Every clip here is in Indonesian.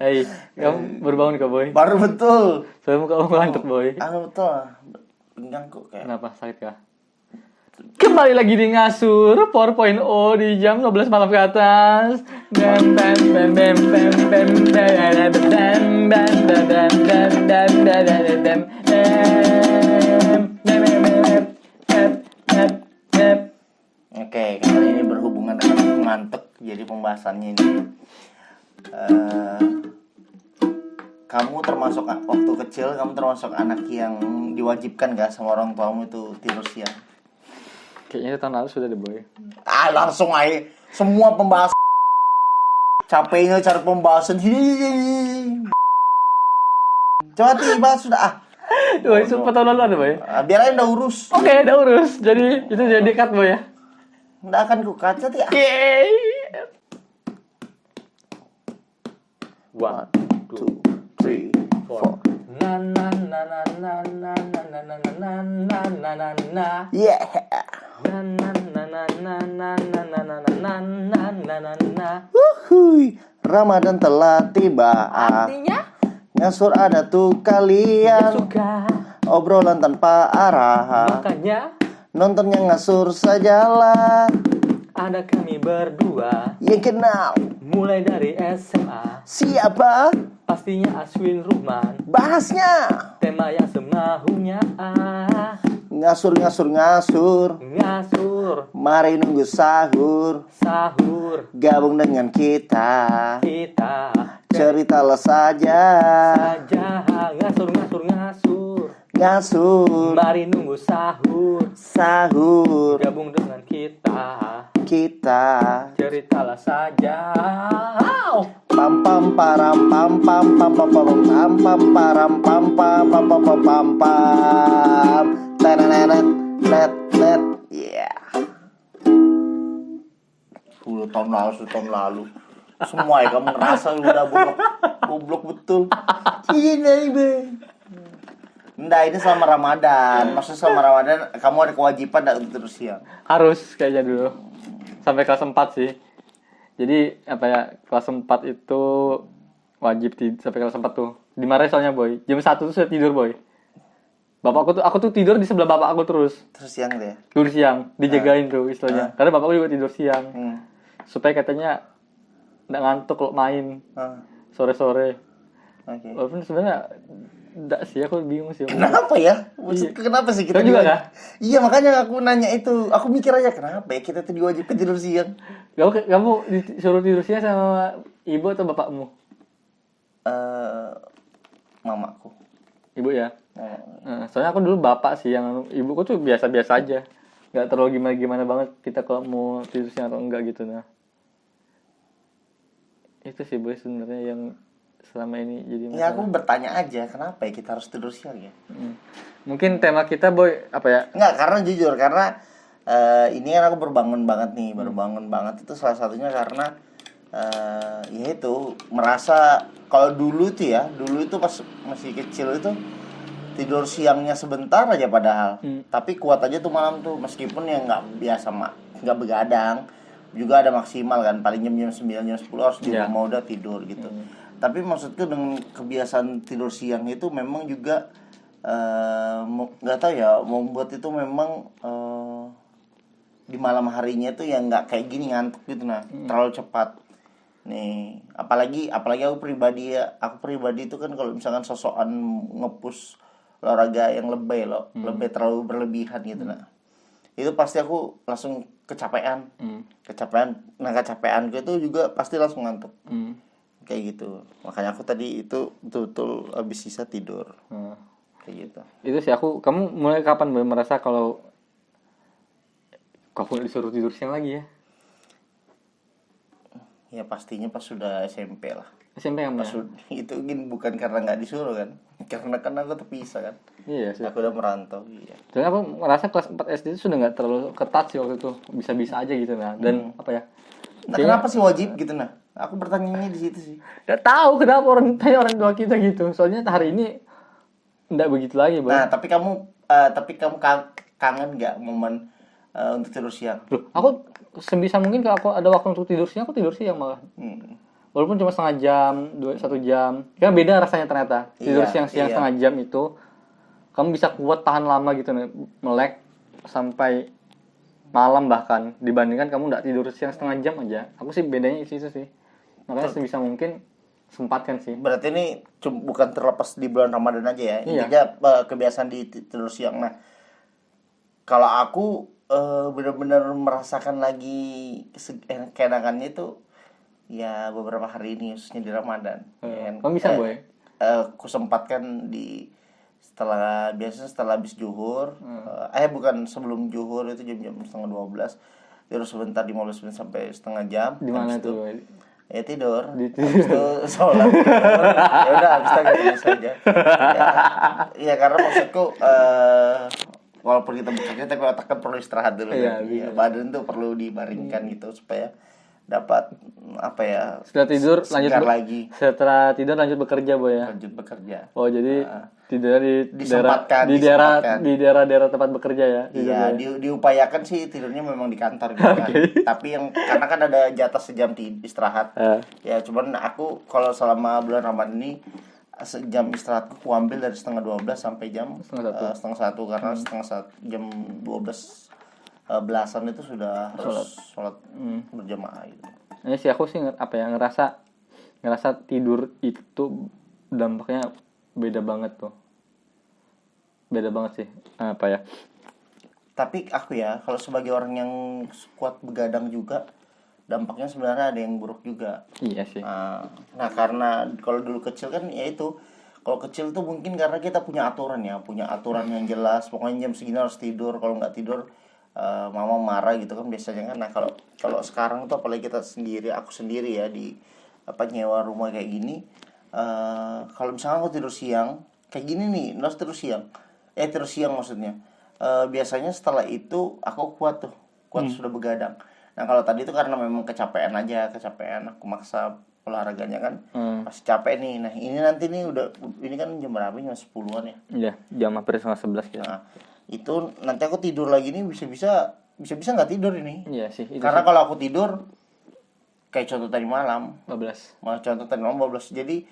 Hei, kamu baru bangun kok, Boy? Baru betul. Soalnya kamu ngantuk, Boy. Betul. Pinggang kok kayak. Kenapa? Sakit kah? Kembali lagi di Ngasur 4.0 di jam 12 malam ke atas. Bam bam bam bam bam bam bam Oke, kali ini berhubungan dengan ngantuk. Jadi pembahasannya ini kamu termasuk waktu kecil, kamu termasuk anak yang diwajibkan gak sama orang tuamu itu tidur siang? Kayaknya tahun lalu sudah deh, Boy. Langsung aja semua pembahasan. Capeknya cari pembahasan. Coba tiba sudah. Boy, sumpah tahun lalu ada, Boy. Biar aja udah urus. Oke, udah urus. Jadi itu jadi cut, Boy ya. Nggak akan ku kaca ya. Yeay. 1, 2, 3, 4. Na na na na na na na na na na na na na na. Yeah. Na na na na na na na na na na na na na na. Wuhui, Ramadan telah tiba. Artinya Ngasur ada tuh kalian. suka. Obrolan tanpa arah. Makanya Nontonnya ngasur sajalah. ada kami berdua. Yang kenal Mulai dari SMA. siapa? Pastinya Aswin Ruhman. Bahasnya Tema yang semaunya. ngasur. Ngasur. Mari nunggu sahur. Sahur. Gabung dengan kita. Kita Ceritalah saja. saja. Ngasur. Ngasur. Mari nunggu sahur. Sahur. Gabung dengan kita. Kita. Ceritalah saja. Pam pam param pam pam pam pam pam pam pam param pam pam pam pam pam pam pam. Tenenet net net. Yeah. 10 tahun lalu. Semua ya kamu ngerasa udah goblok betul. Ini Bang. Nggak, ini selama Ramadan. Maksudnya selama Ramadan kamu ada kewajiban untuk terus siang. Harus kayaknya dulu. Sampai kelas 4 sih. Jadi apa ya, kelas 4 itu wajib sampai kelas 4 tuh. Dimarahin soalnya, Boy. Jam 1 tuh sudah tidur, Boy. Aku tuh tidur di sebelah bapak aku terus. Terus siang deh. Tidur siang, dijagain tuh istilahnya. Karena bapakku juga tidur siang. Supaya katanya enggak ngantuk kalau main sore-sore. Oke. Walaupun sebenarnya enggak sih, aku bingung sih. Kenapa ya? Maksudnya kenapa sih kita Kau juga kah? Iya, makanya aku nanya itu. Aku mikir aja kenapa ya kita tuh diwajibkan tidur siang. Kamu disuruh tidur siang sama ibu atau bapakmu? Mamaku. Ibu ya. Soalnya aku dulu bapak sih, yang ibuku tuh biasa-biasa aja. Enggak terlalu gimana-gimana banget kita kalau mau tidur siang atau enggak gitu nah. Itu sih, Boy, sebenarnya yang selama ini jadi masalah. Ya aku bertanya aja kenapa ya kita harus tidur siang ya? Mungkin tema kita, Boy, apa ya? Enggak, karena jujur karena ini kan aku berbangun banget nih, itu salah satunya karena ya itu merasa kalau dulu itu pas masih kecil itu tidur siangnya sebentar aja padahal, tapi kuat aja tuh malam tuh meskipun ya nggak begadang, juga ada maksimal kan paling jam 9 jam 10 harus di rumah udah tidur gitu. Tapi maksudku dengan kebiasaan tidur siang itu memang juga nggak tahu ya, membuat itu memang di malam harinya tuh ya nggak kayak gini ngantuk gitu terlalu cepat nih. Apalagi aku pribadi itu kan kalau misalkan sosokan ngepush olahraga yang lebay terlalu berlebihan gitu itu pasti aku langsung kecapean. Nah kecapean itu juga pasti langsung ngantuk. Kayak gitu. Makanya aku tadi itu betul-betul habis sisa tidur. Kayak gitu. Itu sih kamu mulai kapan merasa kalau kamu disuruh tidur siang lagi ya? Ya pastinya pas sudah SMP lah. SMP yang mana? Itu bukan karena nggak disuruh kan. Karena aku terpisah kan. Iya sih. Aku udah merantau. Iya. Dan aku merasa kelas 4 SD itu sudah nggak terlalu ketat sih waktu itu. Bisa-bisa aja gitu nah. Dan apa ya? Nah, kenapa sih wajib gitu nah? Aku bertanya di situ sih. Gak tahu kenapa orang tua kita gitu. Soalnya hari ini enggak begitu lagi, Bang. Nah, tapi kamu kangen nggak momen untuk tidur siang? Loh, aku sebisa mungkin kalau aku ada waktu untuk tidur siang, aku tidur siang malah. Walaupun cuma setengah jam, 1 jam. Kan beda rasanya ternyata. Tidur Iya, siang-siang iya. setengah jam itu kamu bisa kuat tahan lama gitu nih, melek sampai malam bahkan dibandingkan kamu nggak tidur siang setengah jam aja. Aku sih bedanya di situ sih. Makanya sebisa mungkin sempatkan sih. Berarti ini bukan terlepas di bulan Ramadan aja ya. Iya. Intinya kebiasaan di tidur siang. Nah, kalau aku benar-benar merasakan lagi keenakannya itu ya beberapa hari ini khususnya di Ramadan. Ya kan? Kamu bisa boy. Aku sempatkan biasanya setelah habis zuhur, bukan sebelum zuhur itu jam-jam setengah 12, terus sebentar 15 menit sampai setengah jam. Di mana Habis itu, tuh boy? ya tidur. Di Habis itu sholat. Ya udah habis itu gitu saja. Ya karena maksudku walaupun kita bekerja tapi otak kan perlu istirahat dulu Iya, kan. bisa. Ya, badan tuh perlu dibaringkan gitu supaya dapat apa ya? Setelah tidur segar lagi Setelah tidur lanjut bekerja boy ya. lanjut bekerja. Oh jadi tidurnya Disempatkan. di daerah tempat bekerja ya. Iya, diupayakan sih tidurnya memang di kantor gitu kan. Tapi karena kan ada jatah sejam istirahat. Ya, cuman aku kalau selama bulan Ramadan ini sejam istirahatku aku ambil dari setengah 12 sampai jam setengah satu karena jam 12 belasan itu sudah harus sholat berjamaah gitu. Ini sih aku sih ngerasa tidur itu dampaknya beda banget tuh. Beda banget sih. Apa ya? Tapi aku ya, kalau sebagai orang yang kuat begadang juga, dampaknya sebenarnya ada yang buruk juga. Iya sih. Nah karena kalau dulu kecil kan ya itu, kalau kecil tuh mungkin karena kita punya aturan yang jelas. Pokoknya jam segini harus tidur, kalau nggak tidur mama marah gitu kan biasanya kan. Nah kalau sekarang tuh apalagi aku sendiri ya di nyewa rumah kayak gini, kalau misalnya aku tidur siang kayak gini nih, harus tidur siang maksudnya. Biasanya setelah itu aku kuat sudah begadang. Nah kalau tadi itu karena memang kecapean aku maksa olahraganya kan, masih capek nih. Nah ini kan jam berapa, jam 10-an ya. Iya, jam hampir 10:30 gitu. Nah itu nanti aku tidur lagi nih bisa nggak tidur ini. Iya sih. Karena kalau aku tidur kayak contoh tadi malam 12. contoh tadi malam 12. Jadi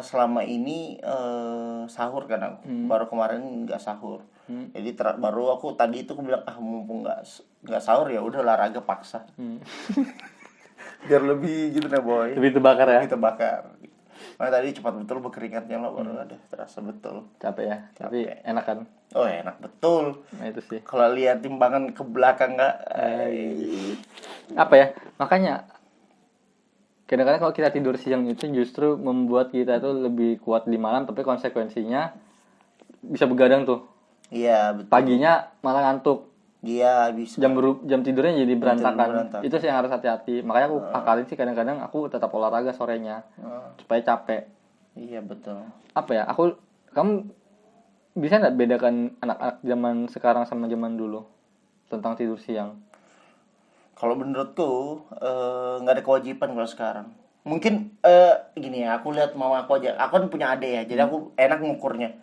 selama ini sahur kan aku. Baru kemarin nggak sahur. Jadi baru aku tadi itu aku bilang mumpung nggak sahur ya udah olahraga paksa. Biar lebih gitu nih boy. Lebih terbakar ya. Lebih terbakar. Nah tadi cepat betul berkeringatnya lo baru ada terasa betul. Capek ya. Tapi enak kan. Oh enak betul. Nah itu sih. Kalau lihat timbangan ke belakang nggak. Apa ya? Makanya kadang-kadang kalau kita tidur siang itu justru membuat kita tuh lebih kuat di malam, tapi konsekuensinya bisa begadang tuh. Iya betul. Paginya malah ngantuk. Iya bisa. Jam tidurnya jadi berantakan. Itu sih yang harus hati-hati. Makanya aku akalin sih kadang-kadang aku tetap olahraga sorenya supaya capek. Iya betul. Apa ya? Kamu bisa nggak bedakan anak-anak zaman sekarang sama zaman dulu tentang tidur siang? Kalau menurutku nggak ada kewajiban kalau sekarang. Mungkin gini ya, aku lihat mama aku aja. Aku kan punya adik ya, jadi aku enak ngukurnya.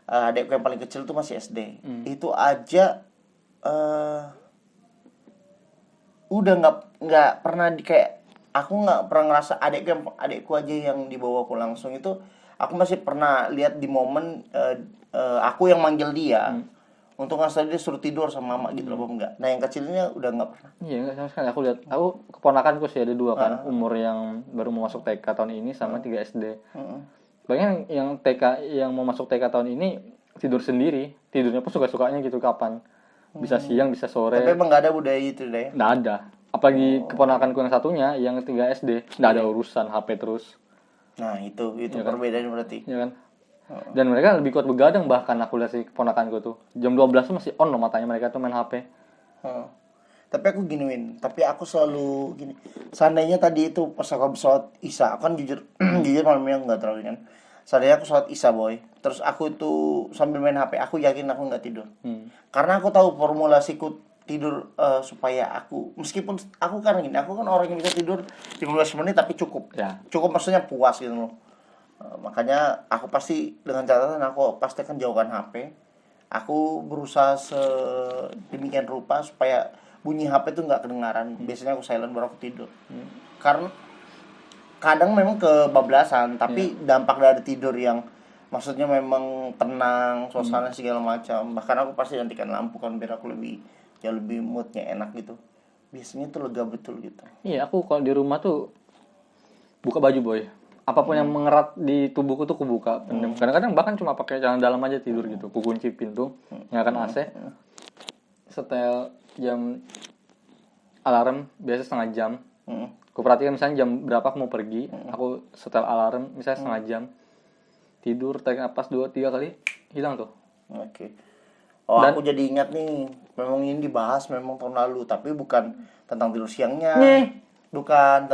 Adikku yang paling kecil tuh masih SD. Itu aja udah nggak pernah kayak aku nggak pernah ngerasa adikku aja yang dibawa aku langsung itu. Aku masih pernah lihat di momen aku yang manggil dia. Untuk ngasih dia suruh tidur sama mama gitu loh, enggak. Nah yang kecil ini udah nggak pernah. Iya nggak sama sekali. Aku keponakanku sih ada 2 kan, umur yang baru mau masuk TK tahun ini sama 3 SD. Bahkan yang TK yang mau masuk TK tahun ini tidur sendiri, tidurnya pun suka-sukanya gitu kapan. Bisa siang, bisa sore. Tapi emang nggak ada budaya itu deh. Nggak ada. Apalagi keponakanku yang satunya, yang 3 SD, nggak ada urusan HP terus. Nah itu ya perbedaan kan? berarti. Ya kan? Dan mereka lebih kuat begadang, bahkan aku lihat si keponakanku tuh jam 12 tuh masih on loh matanya mereka tuh main HP. Tapi aku giniin, tapi aku selalu gini. Seandainya tadi itu pas aku sholat Isya, aku kan jujur malamnya nggak terlalu kan. Seandainya aku sholat Isya boy, terus aku itu sambil main HP, aku yakin aku nggak tidur. Karena aku tahu formulasiku tidur supaya aku, meskipun aku kan orang yang bisa tidur 15 menit tapi cukup. Ya. Cukup maksudnya puas gitu loh. Makanya aku pasti dengan catatan aku pasti akan jauhkan HP. Aku berusaha sedemikian rupa supaya bunyi HP tuh nggak kedengaran. Biasanya aku silent baru aku tidur. Karena kadang memang kebablasan, tapi dampak dari tidur yang maksudnya memang tenang, suasana segala macam. Bahkan aku pasti gantikan lampu kan biar aku jauh lebih moodnya enak gitu. Biasanya tuh lega betul gitu. Iya, aku kalau di rumah tuh buka baju boy. Apapun yang mengerat di tubuhku tuh kubuka. Kadang-kadang bahkan cuma pakai celana dalam aja tidur gitu. Ku kunci pintu, nyalakan AC. Setel jam alarm biasa setengah jam. Ku perhatikan misalnya jam berapa aku mau pergi, aku setel alarm misalnya setengah jam. Tidur, tarik napas 2-3 kali, hilang tuh. Oke. Oh, aku jadi ingat nih, memang ini dibahas memang tahun lalu, tapi bukan tentang tidur siangnya. Bukan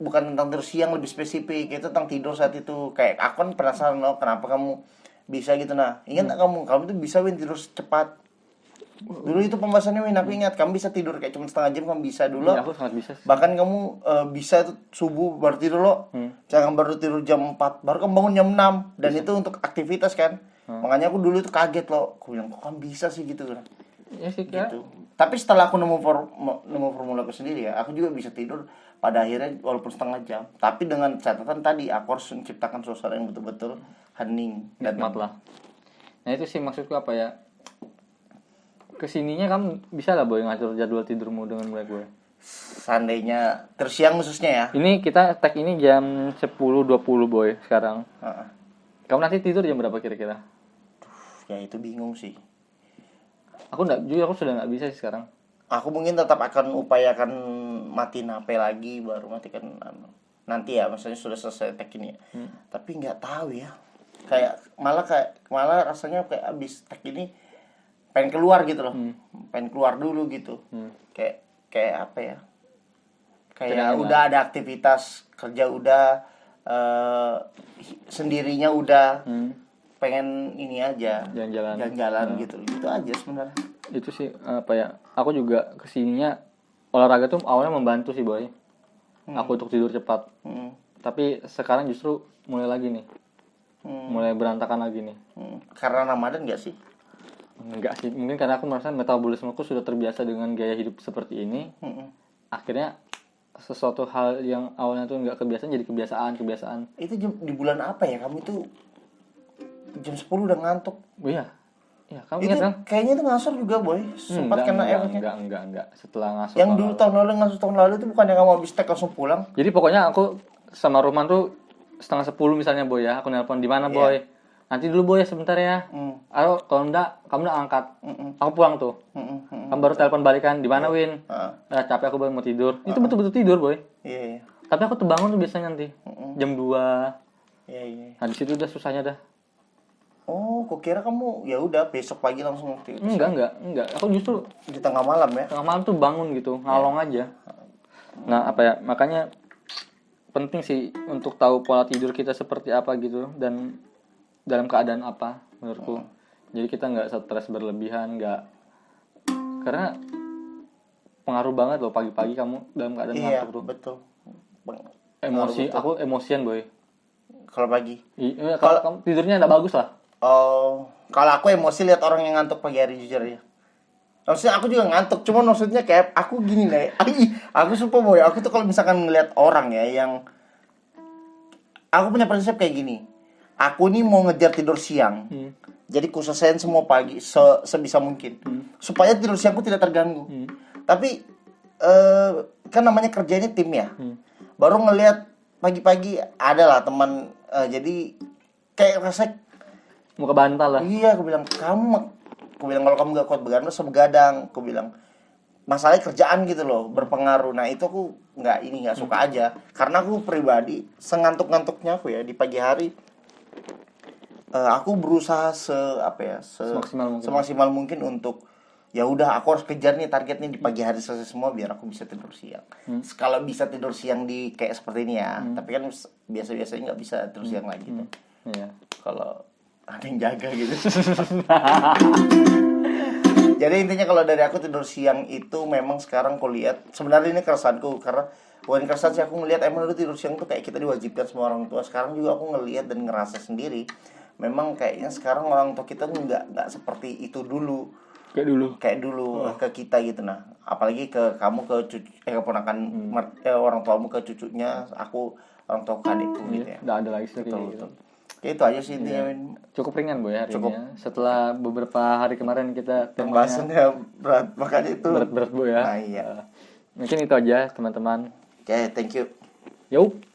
bukan tentang tidur siang lebih spesifik, itu tentang tidur saat itu. Kayak aku kan penasaran loh, kenapa kamu bisa gitu. Nah, ingat nggak kamu tuh bisa tidur cepat. Dulu itu pembahasannya aku ingat, kamu bisa tidur kayak cuma setengah jam, kamu bisa dulu. Iya, aku sangat bisa sih. Bahkan kamu bisa itu subuh baru tidur lo. Jangan baru tidur jam 4, baru kamu bangun jam 6. Dan itu untuk aktivitas kan. Makanya aku dulu itu kaget loh. Aku bilang, kok kamu bisa sih gitu kan. Ya sih kira. Gitu. Tapi setelah aku nemu formula aku sendiri ya, aku juga bisa tidur pada akhirnya walaupun setengah jam. Tapi dengan catatan tadi, aku harus menciptakan suasana yang betul-betul hening dan Nikmat lah. Nah itu sih maksudku apa ya, kesininya kamu bisa lah boy ngatur jadwal tidurmu dengan mulai gue. Seandainya tersiang khususnya ya. Ini kita tag ini jam 10.20 boy sekarang. Kamu nanti tidur jam berapa kira-kira? Ya itu bingung sih. Aku sudah nggak bisa sih sekarang. Aku mungkin tetap akan upayakan matiin HP lagi baru matikan nanti ya, maksudnya sudah selesai tag ini ya. Tapi nggak tahu ya. Malah rasanya kayak abis tag ini pengen keluar gitu loh. Pengen keluar dulu gitu. Kayak apa ya? Kayak udah ada aktivitas kerja udah sendirinya udah. Pengen ini aja jalan-jalan gitu aja sebenarnya. Itu sih apa ya, aku juga kesininya olahraga tuh awalnya membantu sih boy aku untuk tidur cepat. Tapi sekarang justru mulai lagi nih mulai berantakan lagi nih. Karena Ramadan nggak sih? Enggak sih, mungkin karena aku merasa metabolismeku sudah terbiasa dengan gaya hidup seperti ini. Akhirnya sesuatu hal yang awalnya tuh nggak kebiasaan jadi kebiasaan. Itu di bulan apa ya kamu itu jam 10 udah ngantuk? Oh iya. Ya, kamu itu ingat kan? Kayaknya itu ngasur juga boy. Sempat kena efeknya. Enggak. Setelah ngasur. Yang dulu tahun lalu itu bukannya kamu habis tek langsung pulang? Jadi pokoknya aku sama Roman tuh 9:30 misalnya boy ya. Aku nelpon di mana boy? Nanti dulu boy sebentar ya. Ayo kalau enggak kamu udah angkat. Aku pulang tuh. Kamu baru telepon balikan di mana Win? Capek aku baru mau tidur. Itu betul-betul tidur boy. Iya. Tapi aku terbangun tuh biasanya nanti jam 2. Iya. Nah di situ udah susahnya dah. Oh, kok kira kamu ya udah besok pagi langsung tidur? Enggak. Aku justru di tengah malam ya. Tengah malam tuh bangun gitu, ngalong aja. Nah, apa ya? Makanya penting sih untuk tahu pola tidur kita seperti apa gitu dan dalam keadaan apa menurutku. Jadi kita nggak stres berlebihan, karena pengaruh banget loh pagi-pagi kamu dalam keadaan ngantuk tuh. Betul. Emosi, aku emosian boy. Kalau pagi. Iya, kalau kamu tidurnya nggak bagus lah. Oh, kalau aku emosi lihat orang yang ngantuk pagi hari jujur ya. Maksudnya aku juga ngantuk, cuma maksudnya kayak aku gini nih. Aku sumpah boy, aku tuh kalau misalkan ngelihat orang ya yang aku punya prinsip kayak gini. Aku nih mau ngejar tidur siang. Jadi kusesain semua pagi sebisa mungkin. Supaya tidur siangku tidak terganggu. Tapi kan namanya kerja ini tim ya. Baru ngelihat pagi-pagi adalah teman jadi kayak rasa muka bantal lah. Iya, aku bilang kalau kamu gak kuat begadang, terus begadang. Aku bilang masalahnya kerjaan gitu loh berpengaruh. Nah itu aku nggak suka aja. Karena aku pribadi sengantuk-ngantuknya aku ya di pagi hari. Aku berusaha semaksimal mungkin untuk ya udah aku harus kejar nih targetnya di pagi hari selesai semua biar aku bisa tidur siang. Kalau bisa tidur siang di kayak seperti ini ya. Tapi kan biasanya nggak bisa tidur siang lagi tuh. Iya. Kalau ada yang jaga gitu. Jadi intinya kalau dari aku tidur siang itu memang sekarang aku lihat sebenarnya ini keresahanku karena bukan keresahan sih, aku ngelihat emang dulu tidur siang tuh kayak kita diwajibkan semua orang tua. Sekarang juga aku ngelihat dan ngerasa sendiri memang kayaknya sekarang orang tua kita nggak seperti itu dulu. Kayak dulu. ke kita gitu. Nah, apalagi ke kamu ke cucu keponakan orang tuamu ke cucunya, aku orang tua ke adikku gitu ya. Nggak ada lagi sih kayak gitu. Ya, itu aja sih intinya. Min. Cukup ringan boy hari ini ya. Setelah beberapa hari kemarin kita temanya Pembahasannya berat, makanya itu berat-berat boy ya. Nah, iya. Mungkin itu aja teman-teman. Oke, thank you. Yuk.